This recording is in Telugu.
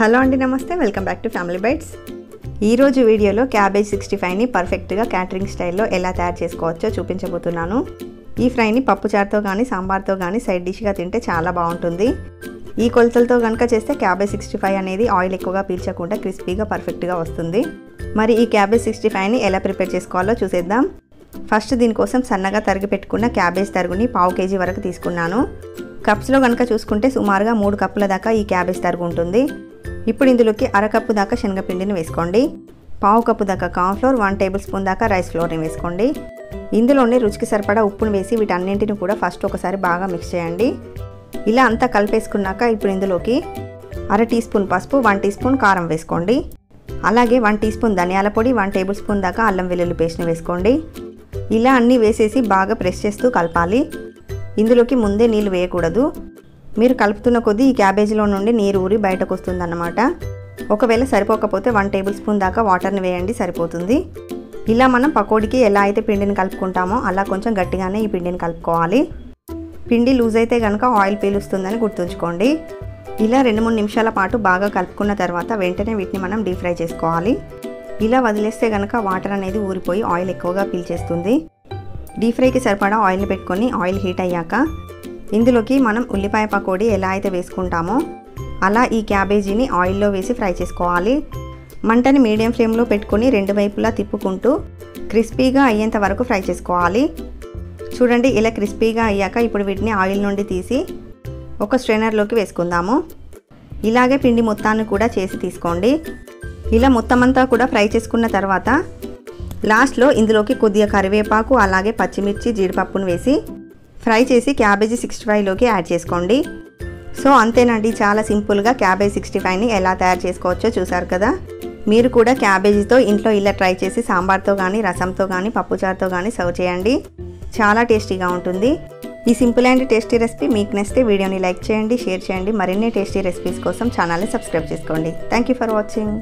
హలో అండి, నమస్తే. Welcome back to family bytes. ఈరోజు వీడియోలో క్యాబేజ్ 65ని పర్ఫెక్ట్గా క్యాటరింగ్ స్టైల్లో ఎలా తయారు చేసుకోవచ్చో చూపించబోతున్నాను. ఈ ఫ్రైని పప్పుచారుతో కానీ సాంబార్తో కానీ సైడ్ డిష్గా తింటే చాలా బాగుంటుంది. ఈ కొలతలతో కనుక చేస్తే క్యాబేజ్ 65 అనేది ఆయిల్ ఎక్కువగా పీల్చకుండా క్రిస్పీగా పర్ఫెక్ట్గా వస్తుంది. మరి ఈ క్యాబేజ్ 65ని ఎలా ప్రిపేర్ చేసుకోవాలో చూసేద్దాం. ఫస్ట్ దీనికోసం సన్నగా తరిగి పెట్టుకున్న క్యాబేజ్ తరుగుని 1/2 kg వరకు తీసుకున్నాను. కప్స్లో కనుక చూసుకుంటే సుమారుగా 3 కప్పుల దాకా ఈ క్యాబేజ్ తరుగు ఉంటుంది. ఇప్పుడు ఇందులోకి 1/2 కప్పు దాకా శనగపిండిని వేసుకోండి. 1/2 కప్పు దాకా కార్న్ఫ్లోర్, 1 టేబుల్ స్పూన్ దాకా రైస్ ఫ్లోర్ని వేసుకోండి. ఇందులోనే రుచికి సరిపడా ఉప్పును వేసి వీటన్నింటిని కూడా ఫస్ట్ ఒకసారి బాగా మిక్స్ చేయండి. ఇలా అంతా కలిపేసుకున్నాక ఇప్పుడు ఇందులోకి 1/2 టీ స్పూన్ పసుపు, 1 టీ స్పూన్ కారం వేసుకోండి. అలాగే 1 టీ స్పూన్ ధనియాల పొడి, 1 టేబుల్ స్పూన్ దాకా అల్లం వెల్లుల్లి పేస్ట్ని వేసుకోండి. ఇలా అన్నీ వేసేసి బాగా ప్రెస్ చేస్తూ కలపాలి. ఇందులోకి ముందే నీళ్ళు వేయకూడదు. మీరు కలుపుతున్న కొద్దీ ఈ క్యాబేజీలో నుండి నీరు ఊరి బయటకు వస్తుందన్నమాట. ఒకవేళ సరిపోకపోతే 1 టేబుల్ స్పూన్ దాకా వాటర్ని వేయండి, సరిపోతుంది. ఇలా మనం పకోడీకి ఎలా అయితే పిండిని కలుపుకుంటామో అలా కొంచెం గట్టిగానే ఈ పిండిని కలుపుకోవాలి. పిండి లూజ్ అయితే కనుక ఆయిల్ పీలుస్తుందని గుర్తుంచుకోండి. ఇలా 2-3 నిమిషాల పాటు బాగా కలుపుకున్న తర్వాత వెంటనే వీటిని మనం డీప్ ఫ్రై చేసుకోవాలి. ఇలా వదిలేస్తే కనుక వాటర్ అనేది ఊరిపోయి ఆయిల్ ఎక్కువగా పీల్చేస్తుంది. డీప్ ఫ్రైకి సరిపడా ఆయిల్ని పెట్టుకొని ఆయిల్ హీట్ అయ్యాక ఇందులోకి మనం ఉల్లిపాయ పకోడీ ఎలా అయితే వేసుకుంటామో అలా ఈ క్యాబేజీని ఆయిల్లో వేసి ఫ్రై చేసుకోవాలి. మంటని మీడియం ఫ్లేమ్లో పెట్టుకొని 2 వైపులా తిప్పుకుంటూ క్రిస్పీగా అయ్యేంత వరకు ఫ్రై చేసుకోవాలి. చూడండి, ఇలా క్రిస్పీగా అయ్యాక ఇప్పుడు వీటిని ఆయిల్ నుండి తీసి ఒక స్ట్రైనర్లోకి వేసుకుందాము. ఇలాగే పిండి మొత్తాన్ని కూడా చేసి తీసుకోండి. ఇలా మొత్తం అంతా కూడా ఫ్రై చేసుకున్న తర్వాత లాస్ట్లో ఇందులోకి కొద్దిగా కరివేపాకు, అలాగే పచ్చిమిర్చి, జీడిపప్పును వేసి ఫ్రై చేసి క్యాబేజీ 65లోకి యాడ్ చేసుకోండి. సో అంతేనండి, చాలా సింపుల్గా క్యాబేజ్ 65ని ఎలా తయారు చేసుకోవచ్చో చూసారు కదా. మీరు కూడా క్యాబేజీతో ఇంట్లో ఇలా ట్రై చేసి సాంబార్తో కానీ, రసంతో కానీ, పప్పుచారుతో కానీ సర్వ్ చేయండి. చాలా టేస్టీగా ఉంటుంది. ఈ సింపుల్ అండ్ టేస్టీ రెసిపీ మీకు నచ్చితే వీడియోని లైక్ చేయండి, షేర్ చేయండి. మరిన్ని టేస్టీ రెసిపీస్ కోసం ఛానల్ని సబ్స్క్రైబ్ చేసుకోండి. Thank you for watching.